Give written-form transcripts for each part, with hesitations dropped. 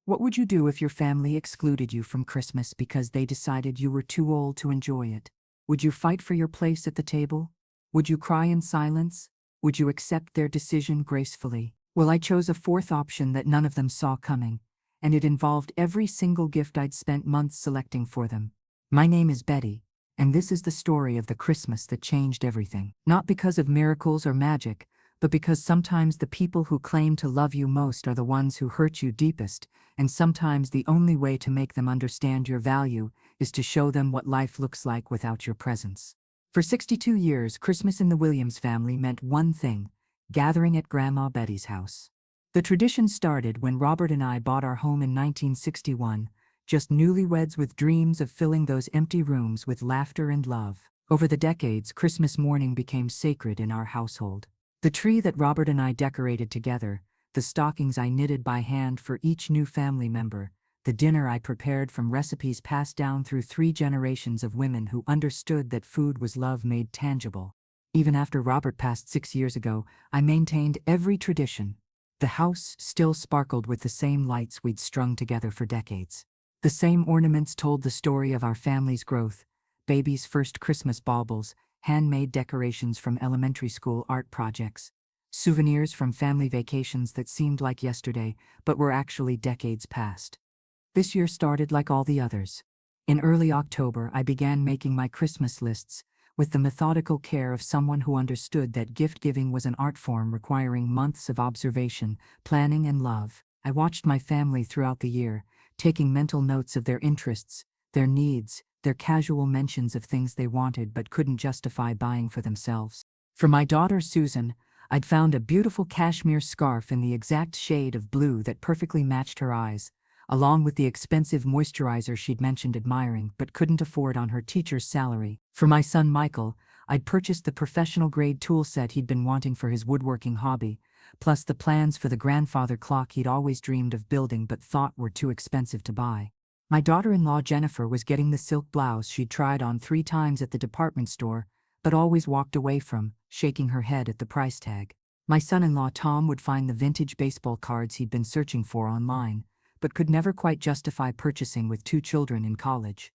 What would you do if your family excluded you from Christmas because they decided you were too old to enjoy it? Would you fight for your place at the table? Would you cry in silence? Would you accept their decision gracefully? Well, I chose a fourth option that none of them saw coming, and it involved every single gift I'd spent months selecting for them. My name is Betty, and this is the story of the Christmas that changed everything. Not because of miracles or magic, but because sometimes the people who claim to love you most are the ones who hurt you deepest, and sometimes the only way to make them understand your value is to show them what life looks like without your presence. For 62 years, Christmas in the Williams family meant one thing: gathering at Grandma Betty's house. The tradition started when Robert and I bought our home in 1961, just newlyweds with dreams of filling those empty rooms with laughter and love. Over the decades, Christmas morning became sacred in our household. The tree that Robert and I decorated together, the stockings I knitted by hand for each new family member, the dinner I prepared from recipes passed down through 3 generations of women who understood that food was love made tangible. Even after Robert passed 6 years ago, I maintained every tradition. The house still sparkled with the same lights we'd strung together for decades. The same ornaments told the story of our family's growth: baby's first Christmas baubles, handmade decorations from elementary school art projects, souvenirs from family vacations that seemed like yesterday but were actually decades past. This year started like all the others. In early October, I began making my Christmas lists, with the methodical care of someone who understood that gift-giving was an art form requiring months of observation, planning, and love. I watched my family throughout the year, taking mental notes of their interests, their needs, their casual mentions of things they wanted but couldn't justify buying for themselves. For my daughter Susan, I'd found a beautiful cashmere scarf in the exact shade of blue that perfectly matched her eyes, along with the expensive moisturizer she'd mentioned admiring but couldn't afford on her teacher's salary. For my son Michael, I'd purchased the professional-grade tool set he'd been wanting for his woodworking hobby, plus the plans for the grandfather clock he'd always dreamed of building but thought were too expensive to buy. My daughter-in-law Jennifer was getting the silk blouse she'd tried on 3 times at the department store, but always walked away from, shaking her head at the price tag. My son-in-law Tom would find the vintage baseball cards he'd been searching for online, but could never quite justify purchasing with 2 children in college.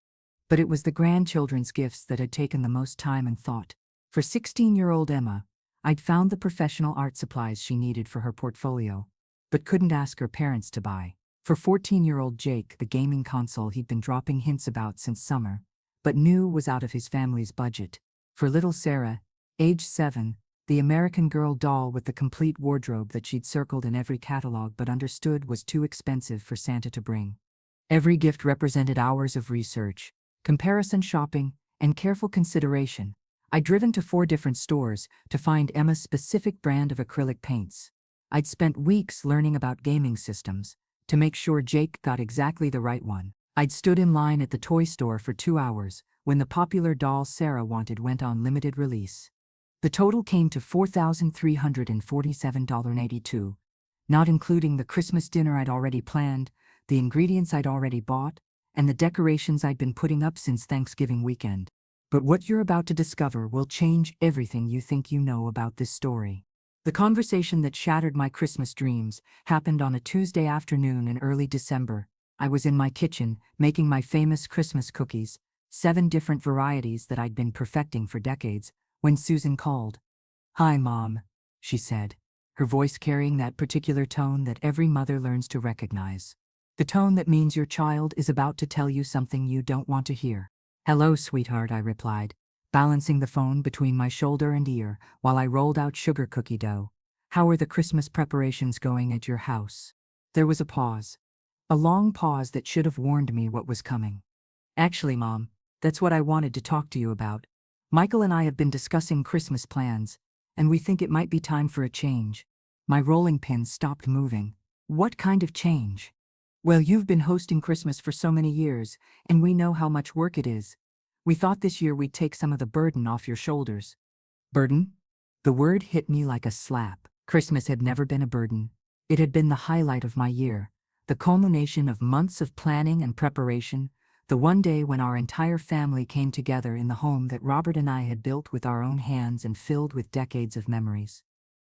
But it was the grandchildren's gifts that had taken the most time and thought. For 16-year-old Emma, I'd found the professional art supplies she needed for her portfolio, but couldn't ask her parents to buy. For 14-year-old Jake, the gaming console he'd been dropping hints about since summer, but knew was out of his family's budget. For little Sarah, age 7, the American Girl doll with the complete wardrobe that she'd circled in every catalog but understood was too expensive for Santa to bring. Every gift represented hours of research, comparison shopping, and careful consideration. I'd driven to 4 different stores to find Emma's specific brand of acrylic paints. I'd spent weeks learning about gaming systems to make sure Jake got exactly the right one. I'd stood in line at the toy store for 2 hours when the popular doll Sarah wanted went on limited release. The total came to $4,347.82, not including the Christmas dinner I'd already planned, the ingredients I'd already bought, and the decorations I'd been putting up since Thanksgiving weekend. But what you're about to discover will change everything you think you know about this story. The conversation that shattered my Christmas dreams happened on a Tuesday afternoon in early December. I was in my kitchen, making my famous Christmas cookies, 7 different varieties that I'd been perfecting for decades, when Susan called. "Hi, Mom," she said, her voice carrying that particular tone that every mother learns to recognize. The tone that means your child is about to tell you something you don't want to hear. "Hello, sweetheart," I replied, balancing the phone between my shoulder and ear while I rolled out sugar cookie dough. "How are the Christmas preparations going at your house?" There was a pause. A long pause that should have warned me what was coming. "Actually, Mom, that's what I wanted to talk to you about. Michael and I have been discussing Christmas plans, and we think it might be time for a change." My rolling pin stopped moving. "What kind of change?" "Well, you've been hosting Christmas for so many years, and we know how much work it is. We thought this year we'd take some of the burden off your shoulders." Burden? The word hit me like a slap. Christmas had never been a burden. It had been the highlight of my year, the culmination of months of planning and preparation, the one day when our entire family came together in the home that Robert and I had built with our own hands and filled with decades of memories.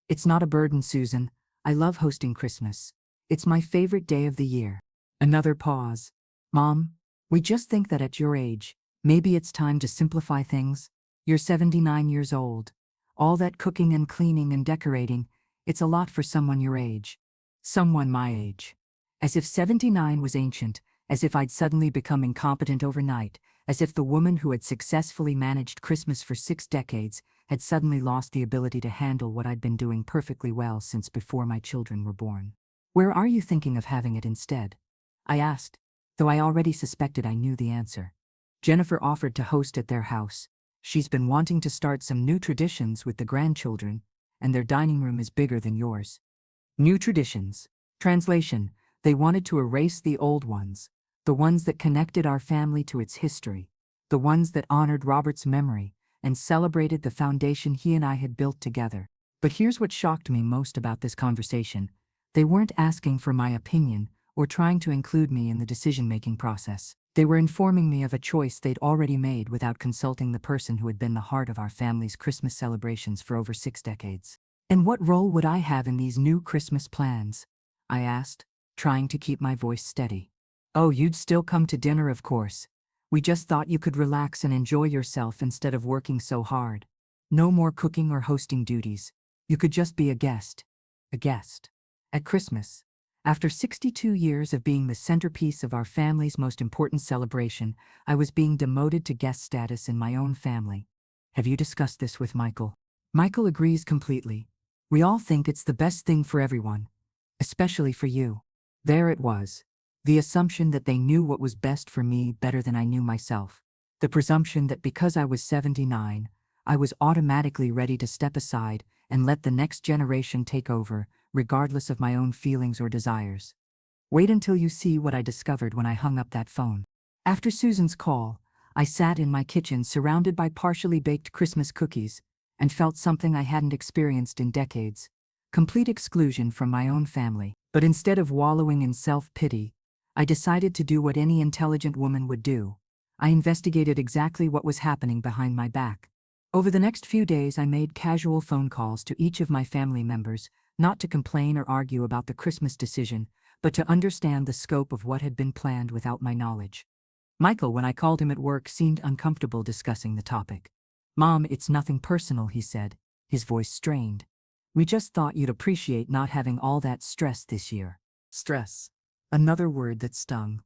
"It's not a burden, Susan. I love hosting Christmas. It's my favorite day of the year." Another pause. Mom, we just think that at your age, maybe it's time to simplify things. You're 79 years old. All that cooking and cleaning and decorating, it's a lot for someone your age. Someone my age. As if 79 was ancient, as if I'd suddenly become incompetent overnight, as if the woman who had successfully managed Christmas for 6 decades had suddenly lost the ability to handle what I'd been doing perfectly well since before my children were born. Where are you thinking of having it instead? I asked, though I already suspected I knew the answer. Jennifer offered to host at their house. She's been wanting to start some new traditions with the grandchildren, and their dining room is bigger than yours. New traditions. Translation: they wanted to erase the old ones, the ones that connected our family to its history, the ones that honored Robert's memory and celebrated the foundation he and I had built together. But here's what shocked me most about this conversation. They weren't asking for my opinion or trying to include me in the decision-making process. They were informing me of a choice they'd already made without consulting the person who had been the heart of our family's Christmas celebrations for over 6 decades. And what role would I have in these new Christmas plans? I asked, trying to keep my voice steady. Oh, you'd still come to dinner, of course. We just thought you could relax and enjoy yourself instead of working so hard. No more cooking or hosting duties. You could just be a guest. A guest. At Christmas. After 62 years of being the centerpiece of our family's most important celebration, I was being demoted to guest status in my own family. Have you discussed this with Michael? Michael agrees completely. We all think it's the best thing for everyone. Especially for you. There it was. The assumption that they knew what was best for me better than I knew myself. The presumption that because I was 79, I was automatically ready to step aside and let the next generation take over, regardless of my own feelings or desires. Wait until you see what I discovered when I hung up that phone. After Susan's call, I sat in my kitchen surrounded by partially baked Christmas cookies and felt something I hadn't experienced in decades. Complete exclusion from my own family. But instead of wallowing in self-pity, I decided to do what any intelligent woman would do. I investigated exactly what was happening behind my back. Over the next few days, I made casual phone calls to each of my family members, not to complain or argue about the Christmas decision, but to understand the scope of what had been planned without my knowledge. Michael, when I called him at work, seemed uncomfortable discussing the topic. Mom, it's nothing personal, he said, his voice strained. We just thought you'd appreciate not having all that stress this year. Stress. Another word that stung.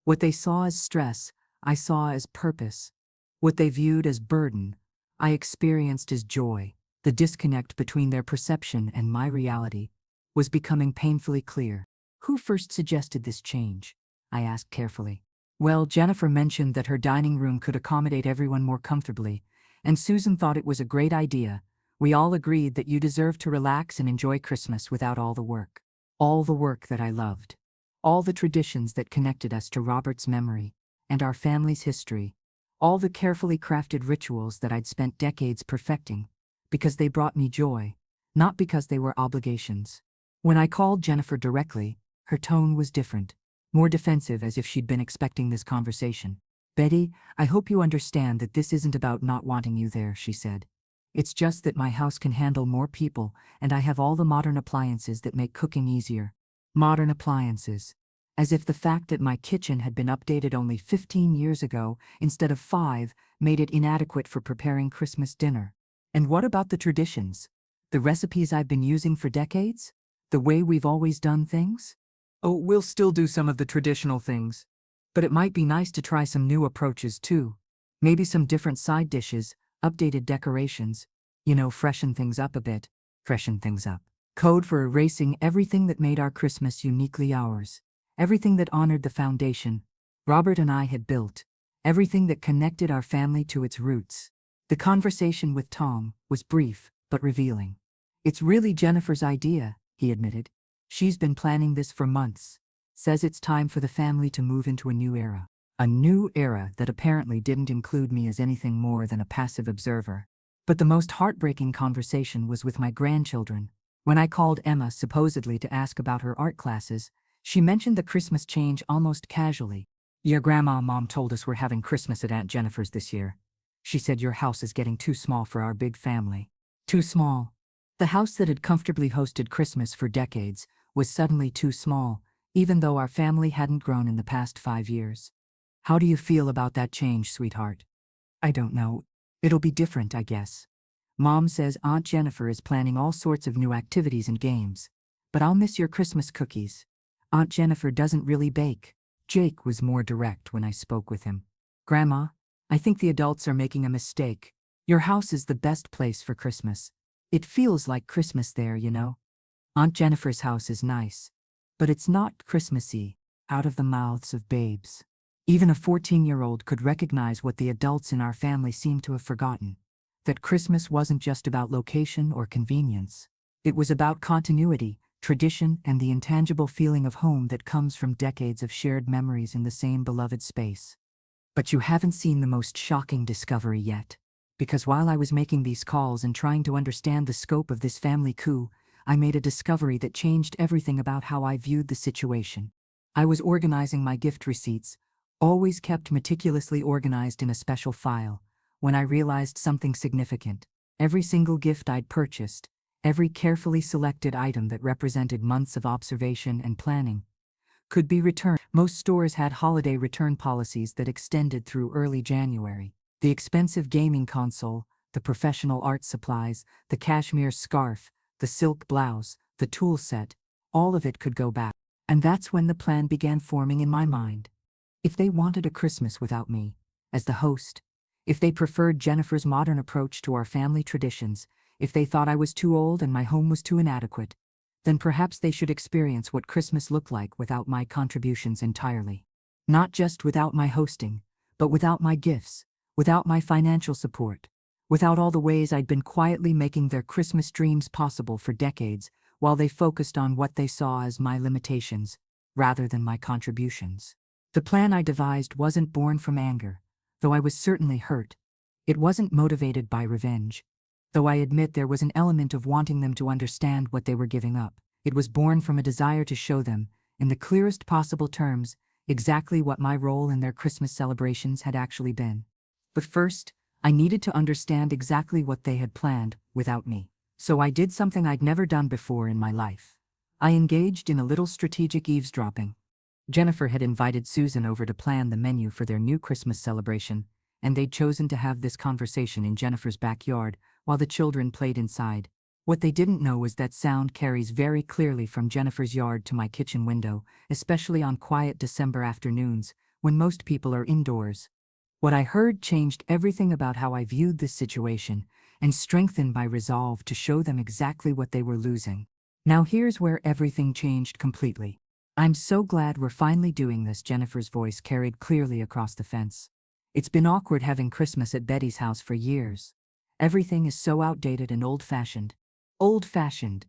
What they saw as stress, I saw as purpose. What they viewed as burden, I experienced as joy. The disconnect between their perception and my reality was becoming painfully clear. Who first suggested this change? I asked carefully. Well, Jennifer mentioned that her dining room could accommodate everyone more comfortably, and Susan thought it was a great idea. We all agreed that you deserve to relax and enjoy Christmas without all the work. All the work that I loved. All the traditions that connected us to Robert's memory and our family's history. All the carefully crafted rituals that I'd spent decades perfecting, because they brought me joy, not because they were obligations. When I called Jennifer directly, her tone was different, more defensive, as if she'd been expecting this conversation. Betty, I hope you understand that this isn't about not wanting you there, she said. It's just that my house can handle more people, and I have all the modern appliances that make cooking easier. Modern appliances. As if the fact that my kitchen had been updated only 15 years ago instead of 5 made it inadequate for preparing Christmas dinner. And what about the traditions? The recipes I've been using for decades? The way we've always done things? Oh, we'll still do some of the traditional things. But it might be nice to try some new approaches too. Maybe some different side dishes, updated decorations. Freshen things up a bit. Freshen things up. Code for erasing everything that made our Christmas uniquely ours. Everything that honored the foundation Robert and I had built. Everything that connected our family to its roots. The conversation with Tom was brief, but revealing. It's really Jennifer's idea, he admitted. She's been planning this for months. Says it's time for the family to move into a new era. A new era that apparently didn't include me as anything more than a passive observer. But the most heartbreaking conversation was with my grandchildren. When I called Emma supposedly to ask about her art classes, she mentioned the Christmas change almost casually. Your Mom told us we're having Christmas at Aunt Jennifer's this year. She said your house is getting too small for our big family. Too small. The house that had comfortably hosted Christmas for decades was suddenly too small, even though our family hadn't grown in the past 5 years. How do you feel about that change, sweetheart? I don't know. It'll be different, I guess. Mom says Aunt Jennifer is planning all sorts of new activities and games. But I'll miss your Christmas cookies. Aunt Jennifer doesn't really bake. Jake was more direct when I spoke with him. Grandma, I think the adults are making a mistake. Your house is the best place for Christmas. It feels like Christmas there, you know. Aunt Jennifer's house is nice, but it's not Christmassy, out of the mouths of babes. Even a 14-year-old could recognize what the adults in our family seemed to have forgotten, that Christmas wasn't just about location or convenience. It was about continuity, tradition, and the intangible feeling of home that comes from decades of shared memories in the same beloved space. But you haven't seen the most shocking discovery yet. Because while I was making these calls and trying to understand the scope of this family coup, I made a discovery that changed everything about how I viewed the situation. I was organizing my gift receipts, always kept meticulously organized in a special file, when I realized something significant. Every single gift I'd purchased, every carefully selected item that represented months of observation and planning, could be returned. Most stores had holiday return policies that extended through early January. The expensive gaming console, the professional art supplies, the cashmere scarf, the silk blouse, the tool set, all of it could go back. And that's when the plan began forming in my mind. If they wanted a Christmas without me, as the host, if they preferred Jennifer's modern approach to our family traditions, if they thought I was too old and my home was too inadequate, then perhaps they should experience what Christmas looked like without my contributions entirely. Not just without my hosting, but without my gifts, without my financial support, without all the ways I'd been quietly making their Christmas dreams possible for decades, while they focused on what they saw as my limitations, rather than my contributions. The plan I devised wasn't born from anger, though I was certainly hurt. It wasn't motivated by revenge, though I admit there was an element of wanting them to understand what they were giving up. It was born from a desire to show them, in the clearest possible terms, exactly what my role in their Christmas celebrations had actually been. But first, I needed to understand exactly what they had planned without me. So I did something I'd never done before in my life. I engaged in a little strategic eavesdropping. Jennifer had invited Susan over to plan the menu for their new Christmas celebration, and they'd chosen to have this conversation in Jennifer's backyard while the children played inside. What they didn't know was that sound carries very clearly from Jennifer's yard to my kitchen window, especially on quiet December afternoons, when most people are indoors. What I heard changed everything about how I viewed this situation, and strengthened my resolve to show them exactly what they were losing. Now here's where everything changed completely. I'm so glad we're finally doing this, Jennifer's voice carried clearly across the fence. It's been awkward having Christmas at Betty's house for years. Everything is so outdated and old-fashioned. Old-fashioned.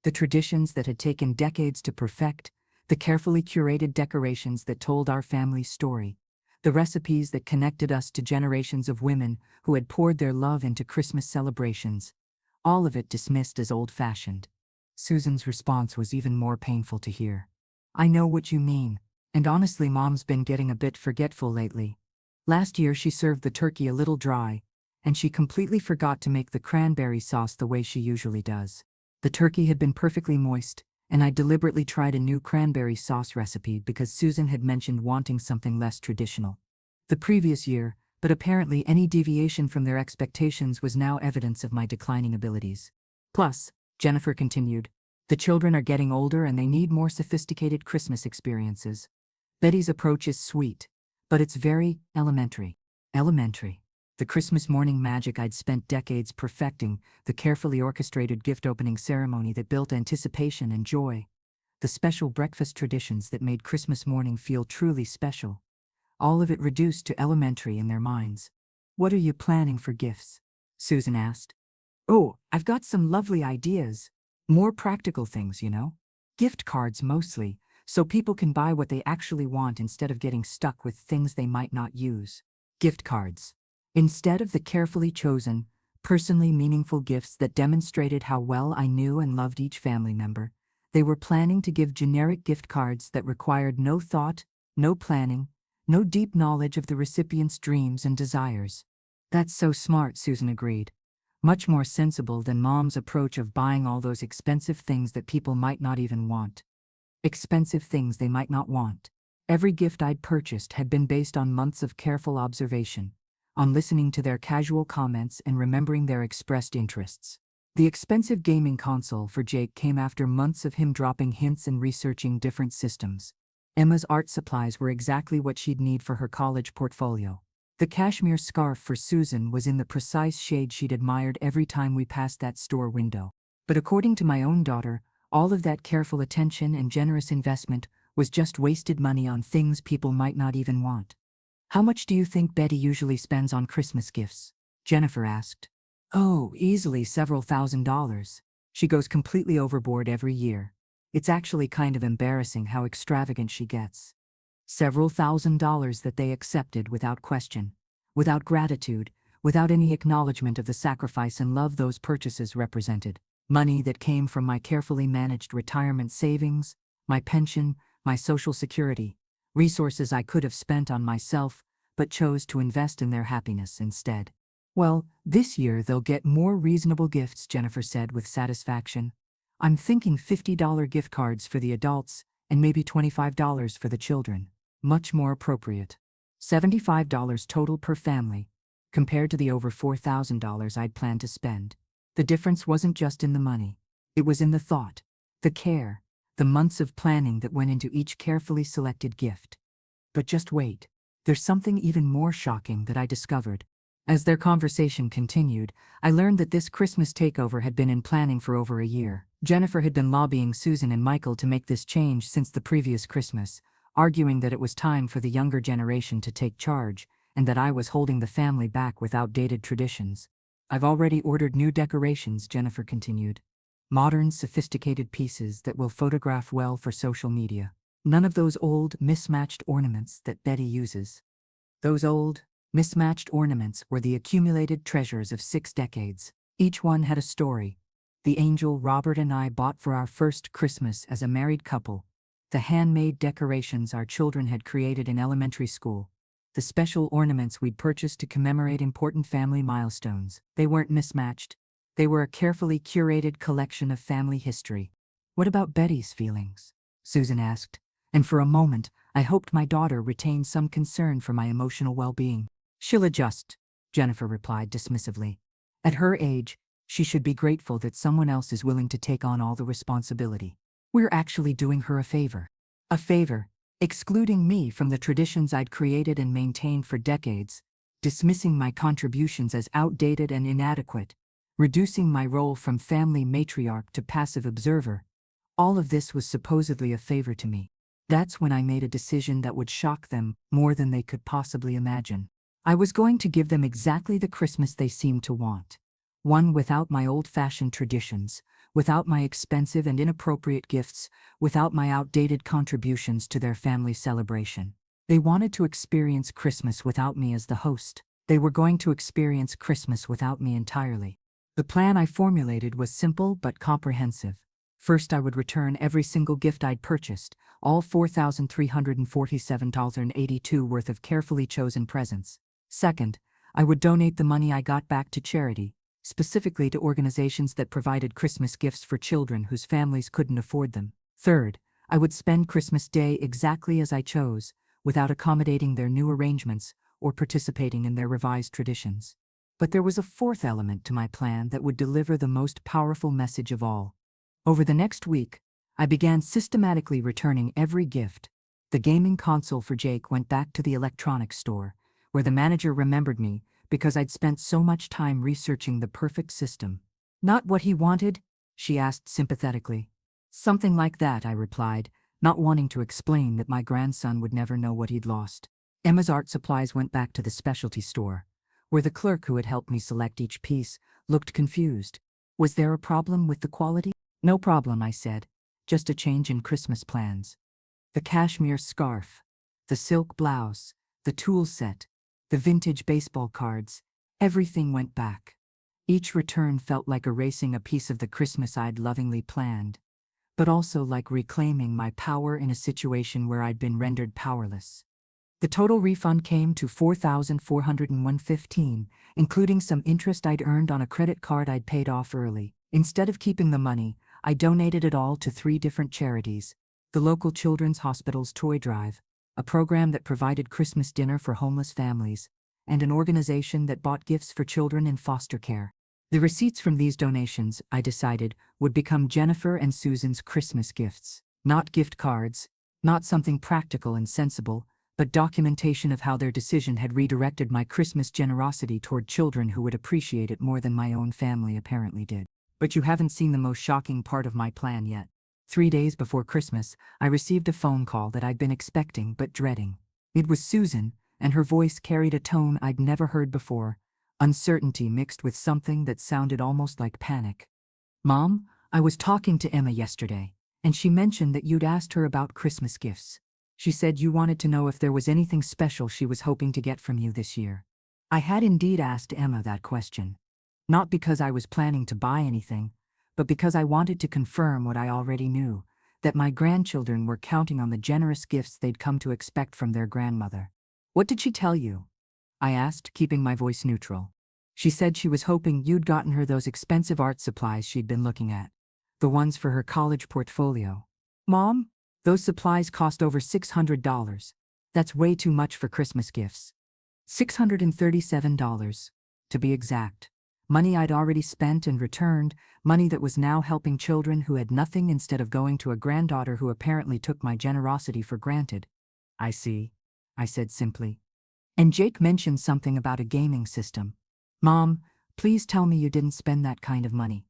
The traditions that had taken decades to perfect, the carefully curated decorations that told our family's story, the recipes that connected us to generations of women who had poured their love into Christmas celebrations, all of it dismissed as old-fashioned. Susan's response was even more painful to hear. I know what you mean, and honestly, Mom's been getting a bit forgetful lately. Last year she served the turkey a little dry, and she completely forgot to make the cranberry sauce the way she usually does. The turkey had been perfectly moist, and I deliberately tried a new cranberry sauce recipe because Susan had mentioned wanting something less traditional the previous year, but apparently any deviation from their expectations was now evidence of my declining abilities. Plus, Jennifer continued, the children are getting older and they need more sophisticated Christmas experiences. Betty's approach is sweet, but it's very elementary. Elementary. The Christmas morning magic I'd spent decades perfecting, the carefully orchestrated gift-opening ceremony that built anticipation and joy, the special breakfast traditions that made Christmas morning feel truly special. All of it reduced to elementary in their minds. What are you planning for gifts? Susan asked. Oh, I've got some lovely ideas. More practical things, you know. Gift cards mostly, so people can buy what they actually want instead of getting stuck with things they might not use. Gift cards. Instead of the carefully chosen, personally meaningful gifts that demonstrated how well I knew and loved each family member, they were planning to give generic gift cards that required no thought, no planning, no deep knowledge of the recipient's dreams and desires. That's so smart, Susan agreed. Much more sensible than Mom's approach of buying all those expensive things that people might not even want. expensive things they might not want. Every gift I'd purchased had been based on months of careful observation, on listening to their casual comments and remembering their expressed interests. The expensive gaming console for Jake came after months of him dropping hints and researching different systems. Emma's art supplies were exactly what she'd need for her college portfolio. The cashmere scarf for Susan was in the precise shade she'd admired every time we passed that store window. But according to my own daughter, all of that careful attention and generous investment was just wasted money on things people might not even want. "How much do you think Betty usually spends on Christmas gifts?" Jennifer asked. "Oh, easily several $1,000s. She goes completely overboard every year. It's actually kind of embarrassing how extravagant she gets." Several $1,000s that they accepted without question, without gratitude, without any acknowledgement of the sacrifice and love those purchases represented. Money that came from my carefully managed retirement savings, my pension, my Social Security, resources I could have spent on myself, but chose to invest in their happiness instead. "Well, this year they'll get more reasonable gifts," Jennifer said with satisfaction. "I'm thinking $50 gift cards for the adults and maybe $25 for the children. Much more appropriate. $75 total per family, compared to the over $4,000 I'd planned to spend. The difference wasn't just in the money. It was in the thought, the care, the months of planning that went into each carefully selected gift. But just wait. There's something even more shocking that I discovered. As their conversation continued, I learned that this Christmas takeover had been in planning for over a year. Jennifer had been lobbying Susan and Michael to make this change since the previous Christmas, arguing that it was time for the younger generation to take charge, and that I was holding the family back with outdated traditions. "I've already ordered new decorations," Jennifer continued. "Modern, sophisticated pieces that will photograph well for social media. None of those old, mismatched ornaments that Betty uses." Those old, mismatched ornaments were the accumulated treasures of 6 decades. Each one had a story. The angel Robert and I bought for our first Christmas as a married couple. The handmade decorations our children had created in elementary school. The special ornaments we'd purchased to commemorate important family milestones. They weren't mismatched. They were a carefully curated collection of family history. "What about Betty's feelings?" Susan asked, and for a moment I hoped my daughter retained some concern for my emotional well-being. "She'll adjust," Jennifer replied dismissively. "At her age, she should be grateful that someone else is willing to take on all the responsibility. We're actually doing her a favor. A favor, excluding me from the traditions I'd created and maintained for decades, dismissing my contributions as outdated and inadequate, reducing my role from family matriarch to passive observer. All of this was supposedly a favor to me. That's when I made a decision that would shock them more than they could possibly imagine. I was going to give them exactly the Christmas they seemed to want. One without my old-fashioned traditions, without my expensive and inappropriate gifts, without my outdated contributions to their family celebration. They wanted to experience Christmas without me as the host. They were going to experience Christmas without me entirely. The plan I formulated was simple but comprehensive. First, I would return every single gift I'd purchased, all $4,347.82 worth of carefully chosen presents. Second, I would donate the money I got back to charity, specifically to organizations that provided Christmas gifts for children whose families couldn't afford them. Third, I would spend Christmas Day exactly as I chose, without accommodating their new arrangements or participating in their revised traditions. But there was a fourth element to my plan that would deliver the most powerful message of all. Over the next week, I began systematically returning every gift. The gaming console for Jake went back to the electronics store, where the manager remembered me because I'd spent so much time researching the perfect system. "Not what he wanted?" she asked sympathetically. "Something like that," I replied, not wanting to explain that my grandson would never know what he'd lost. Emma's art supplies went back to the specialty store, where the clerk who had helped me select each piece looked confused. Was there a problem with the quality? "No problem," I said. "Just a change in Christmas plans." The cashmere scarf, the silk blouse, the tool set, the vintage baseball cards, everything went back. Each return felt like erasing a piece of the Christmas I'd lovingly planned, but also like reclaiming my power in a situation where I'd been rendered powerless. The total refund came to $4,401.15, including some interest I'd earned on a credit card I'd paid off early. Instead of keeping the money, I donated it all to 3 different charities: the local children's hospital's toy drive, a program that provided Christmas dinner for homeless families, and an organization that bought gifts for children in foster care. The receipts from these donations, I decided, would become Jennifer and Susan's Christmas gifts. Not gift cards, not something practical and sensible, but documentation of how their decision had redirected my Christmas generosity toward children who would appreciate it more than my own family apparently did. But you haven't seen the most shocking part of my plan yet. 3 days before Christmas, I received a phone call that I'd been expecting but dreading. It was Susan, and her voice carried a tone I'd never heard before, uncertainty mixed with something that sounded almost like panic. "Mom, I was talking to Emma yesterday, and she mentioned that you'd asked her about Christmas gifts. She said you wanted to know if there was anything special she was hoping to get from you this year." I had indeed asked Emma that question. Not because I was planning to buy anything, but because I wanted to confirm what I already knew, that my grandchildren were counting on the generous gifts they'd come to expect from their grandmother. "What did she tell you?" I asked, keeping my voice neutral. "She said she was hoping you'd gotten her those expensive art supplies she'd been looking at, the ones for her college portfolio." "Mom, those supplies cost over $600. That's way too much for Christmas gifts." $637, to be exact. Money I'd already spent and returned, money that was now helping children who had nothing instead of going to a granddaughter who apparently took my generosity for granted. "I see," I said simply. "And Jake mentioned something about a gaming system." "Mom, please tell me you didn't spend that kind of money.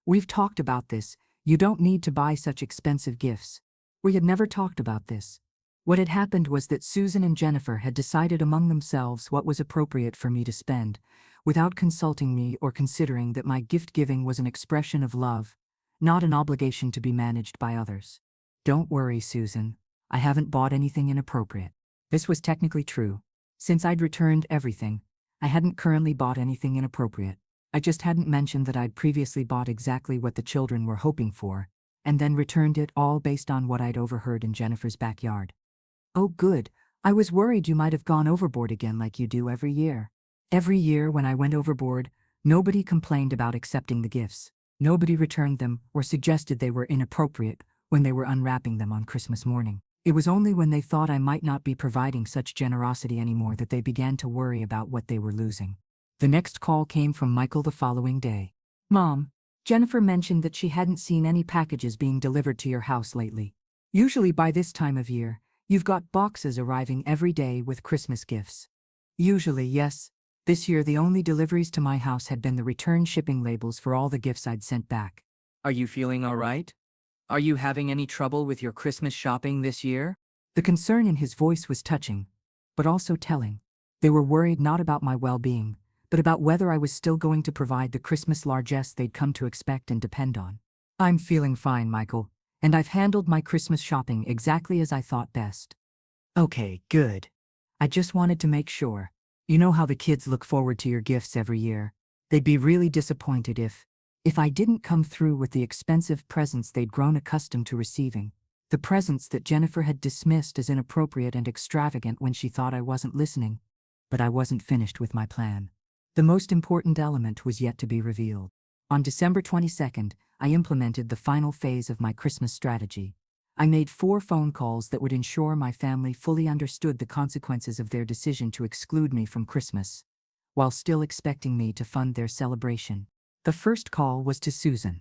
We've talked about this. You don't need to buy such expensive gifts." We had never talked about this. What had happened was that Susan and Jennifer had decided among themselves what was appropriate for me to spend, without consulting me or considering that my gift-giving was an expression of love, not an obligation to be managed by others. "Don't worry, Susan. I haven't bought anything inappropriate." This was technically true. Since I'd returned everything, I hadn't currently bought anything inappropriate. I just hadn't mentioned that I'd previously bought exactly what the children were hoping for, and then returned it all based on what I'd overheard in Jennifer's backyard. "Oh good, I was worried you might have gone overboard again like you do every year." Every year when I went overboard, nobody complained about accepting the gifts. Nobody returned them or suggested they were inappropriate when they were unwrapping them on Christmas morning. It was only when they thought I might not be providing such generosity anymore that they began to worry about what they were losing. The next call came from Michael the following day. "Mom, Jennifer mentioned that she hadn't seen any packages being delivered to your house lately. Usually by this time of year, you've got boxes arriving every day with Christmas gifts." Usually, yes. This year the only deliveries to my house had been the return shipping labels for all the gifts I'd sent back. "Are you feeling all right? Are you having any trouble with your Christmas shopping this year?" The concern in his voice was touching, but also telling. They were worried not about my well-being, but about whether I was still going to provide the Christmas largesse they'd come to expect and depend on. "I'm feeling fine, Michael, and I've handled my Christmas shopping exactly as I thought best." "Okay, good. I just wanted to make sure. You know how the kids look forward to your gifts every year. They'd be really disappointed if I didn't come through with the expensive presents they'd grown accustomed to receiving. The presents that Jennifer had dismissed as inappropriate and extravagant when she thought I wasn't listening. But I wasn't finished with my plan. The most important element was yet to be revealed. On December 22nd, I implemented the final phase of my Christmas strategy. I made 4 phone calls that would ensure my family fully understood the consequences of their decision to exclude me from Christmas, while still expecting me to fund their celebration. The first call was to Susan.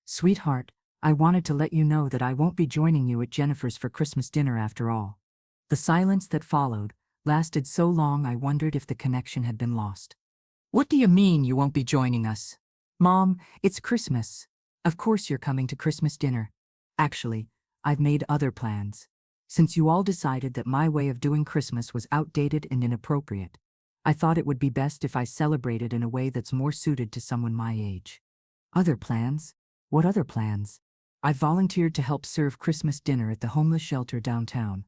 "Sweetheart, I wanted to let you know that I won't be joining you at Jennifer's for Christmas dinner after all." The silence that followed lasted so long I wondered if the connection had been lost. "What do you mean you won't be joining us?" "Mom, it's Christmas. Of course you're coming to Christmas dinner. Actually, I've made other plans. Since you all decided that my way of doing Christmas was outdated and inappropriate, I thought it would be best if I celebrated in a way that's more suited to someone my age." "Other plans? What other plans?" "I volunteered to help serve Christmas dinner at the homeless shelter downtown.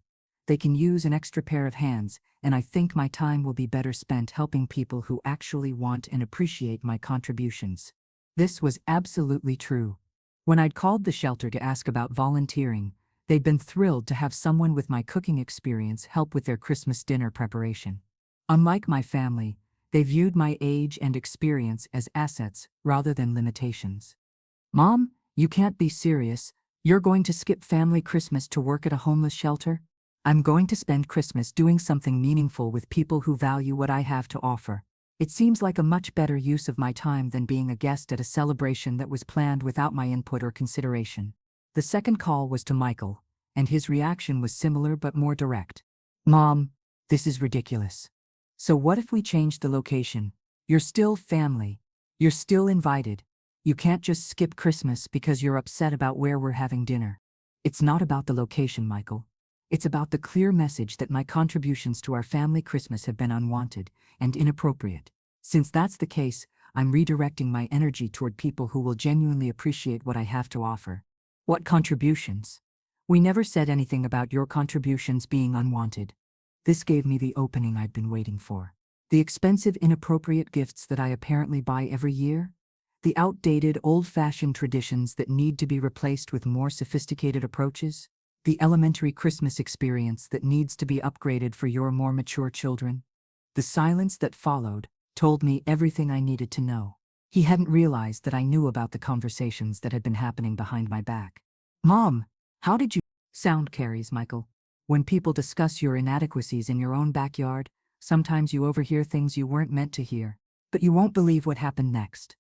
They can use an extra pair of hands, and I think my time will be better spent helping people who actually want and appreciate my contributions." This was absolutely true. When I'd called the shelter to ask about volunteering, they'd been thrilled to have someone with my cooking experience help with their Christmas dinner preparation. Unlike my family, they viewed my age and experience as assets rather than limitations. "Mom, you can't be serious. You're going to skip family Christmas to work at a homeless shelter? I'm going to spend Christmas doing something meaningful with people who value what I have to offer. It seems like a much better use of my time than being a guest at a celebration that was planned without my input or consideration. The second call was to Michael, and his reaction was similar but more direct. Mom, this is ridiculous. So what if we change the location? You're still family. You're still invited. You can't just skip Christmas because you're upset about where we're having dinner. It's not about the location, Michael. It's about the clear message that my contributions to our family Christmas have been unwanted and inappropriate. Since that's the case, I'm redirecting my energy toward people who will genuinely appreciate what I have to offer. What contributions? We never said anything about your contributions being unwanted. This gave me the opening I'd been waiting for. The expensive, inappropriate gifts that I apparently buy every year? The outdated, old-fashioned traditions that need to be replaced with more sophisticated approaches? The elementary Christmas experience that needs to be upgraded for your more mature children? The silence that followed told me everything I needed to know. He hadn't realized that I knew about the conversations that had been happening behind my back. Mom, how did you— Sound carries, Michael. When people discuss your inadequacies in your own backyard, sometimes you overhear things you weren't meant to hear. But you won't believe what happened next.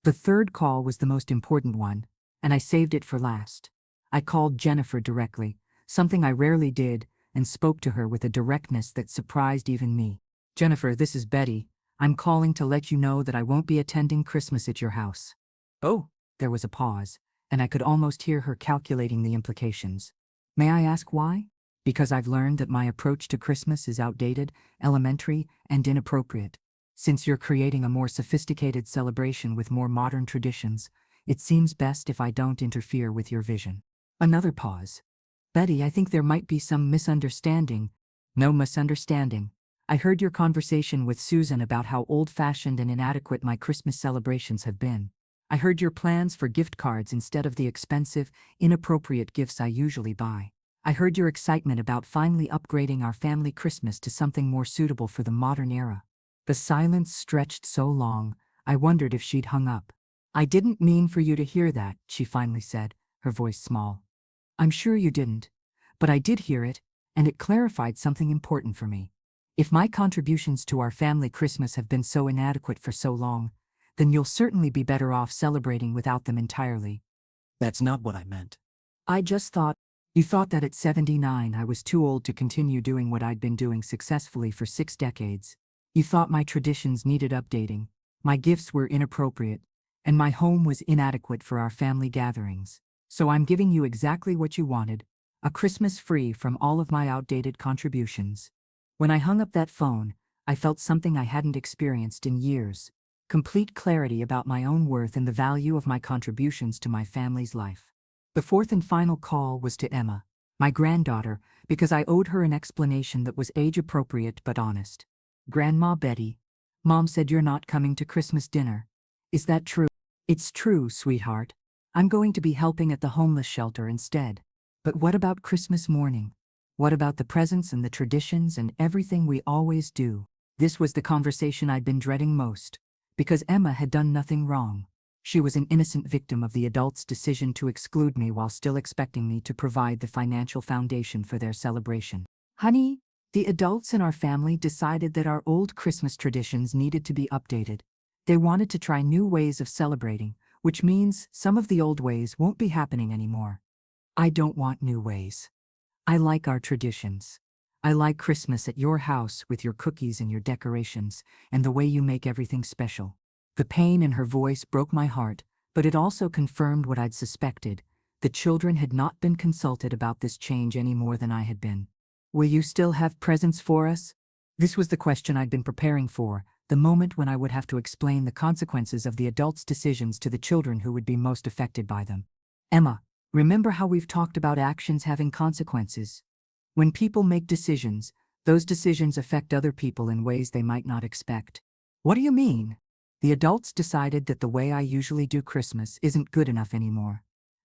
The third call was the most important one, and I saved it for last. I called Jennifer directly, something I rarely did, and spoke to her with a directness that surprised even me. Jennifer, this is Betty. I'm calling to let you know that I won't be attending Christmas at your house. Oh, there was a pause, and I could almost hear her calculating the implications. May I ask why? Because I've learned that my approach to Christmas is outdated, elementary, and inappropriate. Since you're creating a more sophisticated celebration with more modern traditions, it seems best if I don't interfere with your vision. Another pause. Betty, I think there might be some misunderstanding. No misunderstanding. I heard your conversation with Susan about how old-fashioned and inadequate my Christmas celebrations have been. I heard your plans for gift cards instead of the expensive, inappropriate gifts I usually buy. I heard your excitement about finally upgrading our family Christmas to something more suitable for the modern era. The silence stretched so long, I wondered if she'd hung up. I didn't mean for you to hear that, she finally said, her voice small. I'm sure you didn't, but I did hear it, and it clarified something important for me. If my contributions to our family Christmas have been so inadequate for so long, then you'll certainly be better off celebrating without them entirely. That's not what I meant. I just thought— You thought that at 79 I was too old to continue doing what I'd been doing successfully for 6 decades. You thought my traditions needed updating, my gifts were inappropriate, and my home was inadequate for our family gatherings. So I'm giving you exactly what you wanted, a Christmas free from all of my outdated contributions. When I hung up that phone, I felt something I hadn't experienced in years. Complete clarity about my own worth and the value of my contributions to my family's life. The fourth and final call was to Emma, my granddaughter, because I owed her an explanation that was age-appropriate but honest. Grandma Betty, Mom said you're not coming to Christmas dinner. Is that true? It's true, sweetheart. I'm going to be helping at the homeless shelter instead. But what about Christmas morning? What about the presents and the traditions and everything we always do? This was the conversation I'd been dreading most, because Emma had done nothing wrong. She was an innocent victim of the adults' decision to exclude me while still expecting me to provide the financial foundation for their celebration. Honey, the adults in our family decided that our old Christmas traditions needed to be updated. They wanted to try new ways of celebrating, which means some of the old ways won't be happening anymore. I don't want new ways. I like our traditions. I like Christmas at your house with your cookies and your decorations, and the way you make everything special. The pain in her voice broke my heart, but it also confirmed what I'd suspected. The children had not been consulted about this change any more than I had been. Will you still have presents for us? This was the question I'd been preparing for, the moment when I would have to explain the consequences of the adults' decisions to the children who would be most affected by them. Emma, remember how we've talked about actions having consequences? When people make decisions, those decisions affect other people in ways they might not expect. What do you mean? The adults decided that the way I usually do Christmas isn't good enough anymore.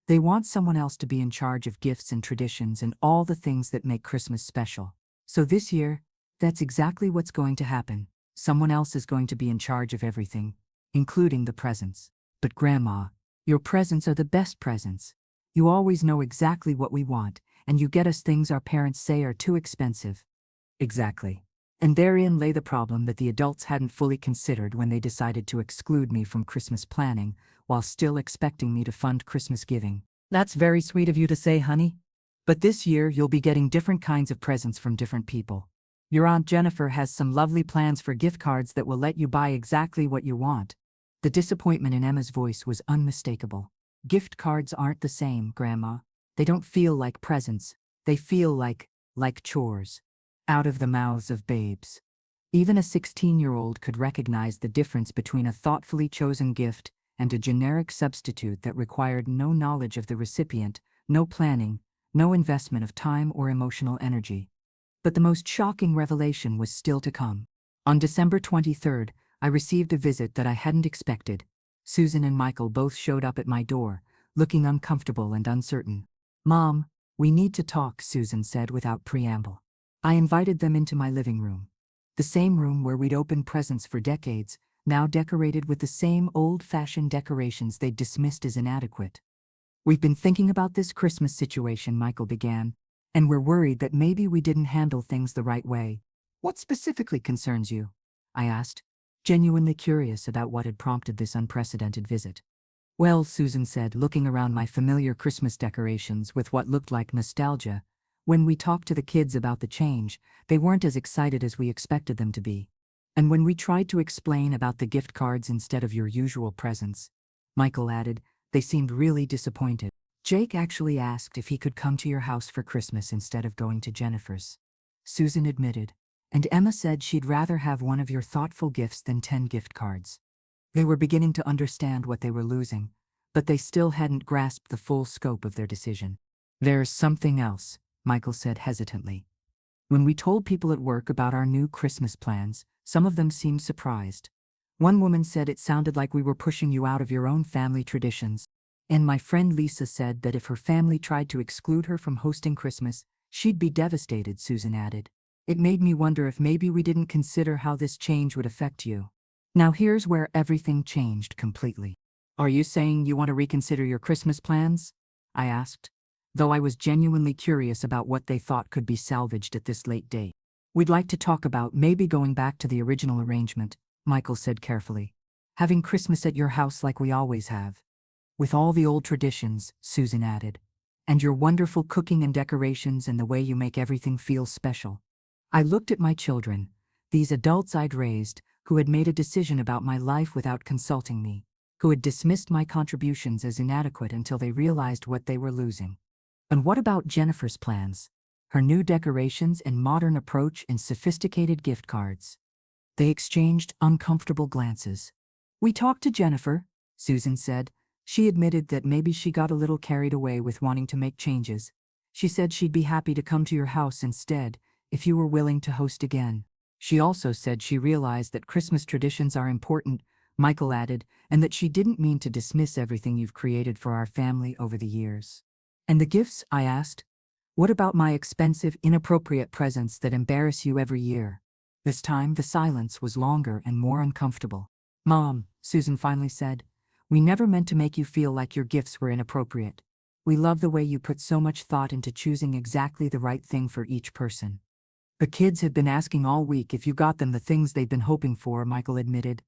They want someone else to be in charge of gifts and traditions and all the things that make Christmas special. So this year, that's exactly what's going to happen. Someone else is going to be in charge of everything, including the presents. But Grandma, your presents are the best presents. You always know exactly what we want, and you get us things our parents say are too expensive. Exactly. And therein lay the problem that the adults hadn't fully considered when they decided to exclude me from Christmas planning, while still expecting me to fund Christmas giving. That's very sweet of you to say, honey. But this year you'll be getting different kinds of presents from different people. Your Aunt Jennifer has some lovely plans for gift cards that will let you buy exactly what you want. The disappointment in Emma's voice was unmistakable. Gift cards aren't the same, Grandma. They don't feel like presents. They feel like chores. Out of the mouths of babes. Even a 16-year-old could recognize the difference between a thoughtfully chosen gift and a generic substitute that required no knowledge of the recipient, no planning, no investment of time or emotional energy. But the most shocking revelation was still to come. On December 23rd, I received a visit that I hadn't expected. Susan and Michael both showed up at my door, looking uncomfortable and uncertain. "Mom, we need to talk," Susan said without preamble. I invited them into my living room. The same room where we'd opened presents for decades, now decorated with the same old-fashioned decorations they'd dismissed as inadequate. "We've been thinking about this Christmas situation," Michael began, "and we're worried that maybe we didn't handle things the right way." "What specifically concerns you?" I asked, genuinely curious about what had prompted this unprecedented visit. "Well," Susan said, looking around my familiar Christmas decorations with what looked like nostalgia, "when we talked to the kids about the change, they weren't as excited as we expected them to be. And when we tried to explain about the gift cards instead of your usual presents," Michael added, "they seemed really disappointed. Jake actually asked if he could come to your house for Christmas instead of going to Jennifer's," Susan admitted, "and Emma said she'd rather have one of your thoughtful gifts than 10 gift cards." They were beginning to understand what they were losing, but they still hadn't grasped the full scope of their decision. "There's something else," Michael said hesitantly. "When we told people at work about our new Christmas plans, some of them seemed surprised. One woman said it sounded like we were pushing you out of your own family traditions. And my friend Lisa said that if her family tried to exclude her from hosting Christmas, she'd be devastated," Susan added. "It made me wonder if maybe we didn't consider how this change would affect you." Now here's where everything changed completely. "Are you saying you want to reconsider your Christmas plans?" I asked, though I was genuinely curious about what they thought could be salvaged at this late date. "We'd like to talk about maybe going back to the original arrangement," Michael said carefully. "Having Christmas at your house like we always have. With all the old traditions," Susan added. "And your wonderful cooking and decorations and the way you make everything feel special." I looked at my children, these adults I'd raised, who had made a decision about my life without consulting me, who had dismissed my contributions as inadequate until they realized what they were losing. And what about Jennifer's plans? Her new decorations and modern approach and sophisticated gift cards? They exchanged uncomfortable glances. "We talked to Jennifer," Susan said. "She admitted that maybe she got a little carried away with wanting to make changes. She said she'd be happy to come to your house instead, if you were willing to host again. She also said she realized that Christmas traditions are important," Michael added, "and that she didn't mean to dismiss everything you've created for our family over the years." "And the gifts?" I asked. "What about my expensive, inappropriate presents that embarrass you every year?" This time the silence was longer and more uncomfortable. "Mom," Susan finally said, "we never meant to make you feel like your gifts were inappropriate. We love the way you put so much thought into choosing exactly the right thing for each person." "The kids have been asking all week if you got them the things they've been hoping for," Michael admitted.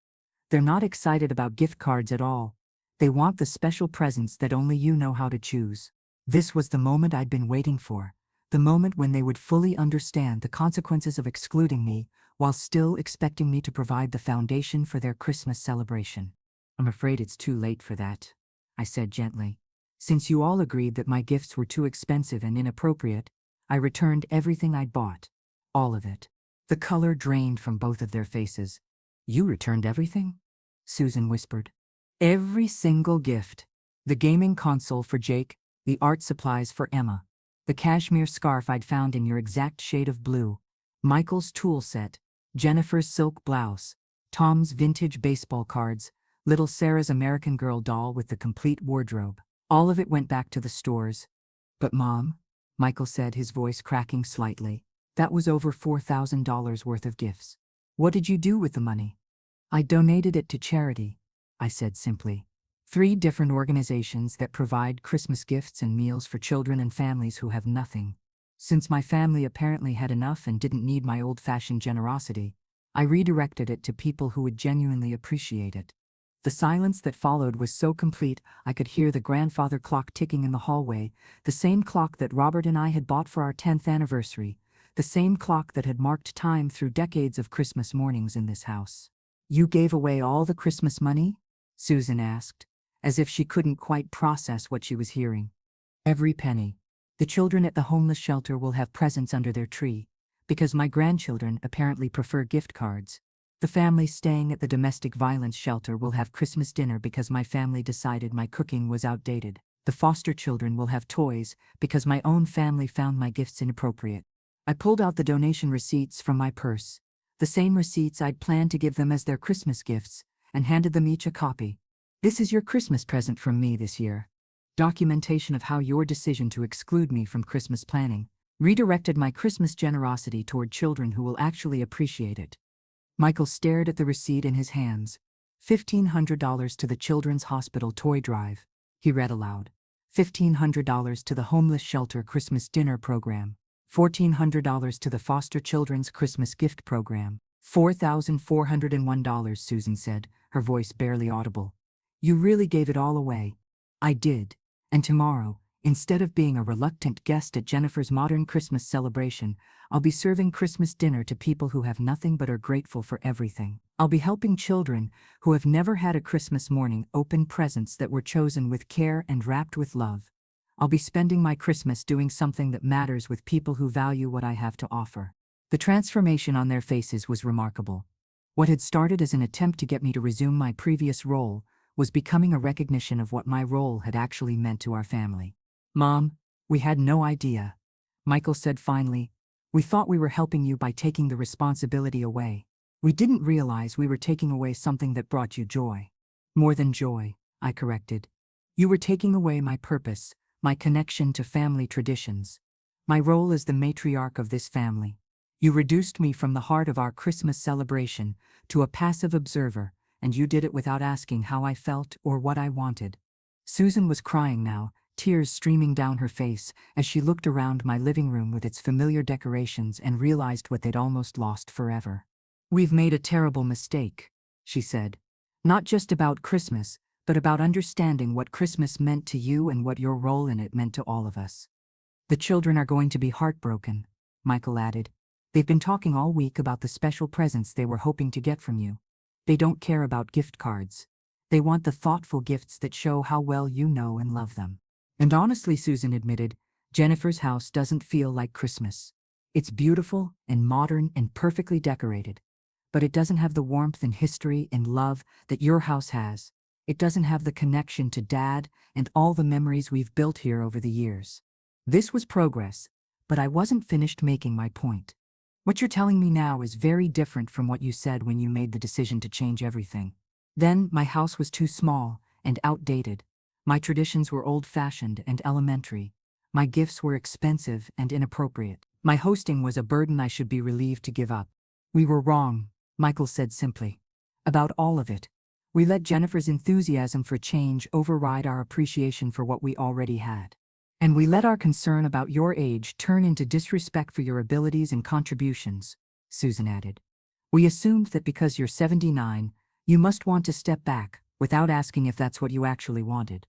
"They're not excited about gift cards at all. They want the special presents that only you know how to choose." This was the moment I'd been waiting for, the moment when they would fully understand the consequences of excluding me while still expecting me to provide the foundation for their Christmas celebration. "I'm afraid it's too late for that," I said gently. "Since you all agreed that my gifts were too expensive and inappropriate, I returned everything I'd bought. All of it." The color drained from both of their faces. "You returned everything?" Susan whispered. "Every single gift. The gaming console for Jake, the art supplies for Emma, the cashmere scarf I'd found in your exact shade of blue, Michael's tool set, Jennifer's silk blouse, Tom's vintage baseball cards, little Sarah's American Girl doll with the complete wardrobe. All of it went back to the stores." "But Mom," Michael said, his voice cracking slightly, "that was over $4,000 worth of gifts. What did you do with the money?" "I donated it to charity," I said simply. 3 different organizations that provide Christmas gifts and meals for children and families who have nothing. Since my family apparently had enough and didn't need my old-fashioned generosity, I redirected it to people who would genuinely appreciate it. The silence that followed was so complete I could hear the grandfather clock ticking in the hallway, the same clock that Robert and I had bought for our 10th anniversary, the same clock that had marked time through decades of Christmas mornings in this house. "You gave away all the Christmas money?" Susan asked, as if she couldn't quite process what she was hearing. "Every penny. The children at the homeless shelter will have presents under their tree, because my grandchildren apparently prefer gift cards. The family staying at the domestic violence shelter will have Christmas dinner because my family decided my cooking was outdated. The foster children will have toys because my own family found my gifts inappropriate." I pulled out the donation receipts from my purse, the same receipts I'd planned to give them as their Christmas gifts, and handed them each a copy. "This is your Christmas present from me this year. Documentation of how your decision to exclude me from Christmas planning redirected my Christmas generosity toward children who will actually appreciate it." Michael stared at the receipt in his hands. $1,500 to the Children's Hospital Toy Drive, he read aloud. $1,500 to the Homeless Shelter Christmas Dinner Program. $1,400 to the Foster Children's Christmas Gift Program. $4,401, Susan said, her voice barely audible. "You really gave it all away." "I did. And tomorrow, instead of being a reluctant guest at Jennifer's modern Christmas celebration, I'll be serving Christmas dinner to people who have nothing but are grateful for everything. I'll be helping children who have never had a Christmas morning open presents that were chosen with care and wrapped with love. I'll be spending my Christmas doing something that matters with people who value what I have to offer." The transformation on their faces was remarkable. What had started as an attempt to get me to resume my previous role was becoming a recognition of what my role had actually meant to our family. "Mom, we had no idea," Michael said finally. "We thought we were helping you by taking the responsibility away. We didn't realize we were taking away something that brought you joy." "More than joy," I corrected. "You were taking away my purpose, my connection to family traditions, my role as the matriarch of this family. You reduced me from the heart of our Christmas celebration to a passive observer, and you did it without asking how I felt or what I wanted." Susan was crying now, tears streaming down her face as she looked around my living room with its familiar decorations and realized what they'd almost lost forever. "We've made a terrible mistake," she said. "Not just about Christmas, but about understanding what Christmas meant to you and what your role in it meant to all of us." "The children are going to be heartbroken," Michael added. "They've been talking all week about the special presents they were hoping to get from you. They don't care about gift cards. They want the thoughtful gifts that show how well you know and love them." And honestly, Susan admitted, Jennifer's house doesn't feel like Christmas. It's beautiful and modern and perfectly decorated, but it doesn't have the warmth and history and love that your house has. It doesn't have the connection to Dad and all the memories we've built here over the years. This was progress, but I wasn't finished making my point. "What you're telling me now is very different from what you said when you made the decision to change everything. Then my house was too small and outdated. My traditions were old-fashioned and elementary. My gifts were expensive and inappropriate. My hosting was a burden I should be relieved to give up." "We were wrong," Michael said simply. "About all of it. We let Jennifer's enthusiasm for change override our appreciation for what we already had. And we let our concern about your age turn into disrespect for your abilities and contributions," Susan added. "We assumed that because you're 79, you must want to step back, without asking if that's what you actually wanted."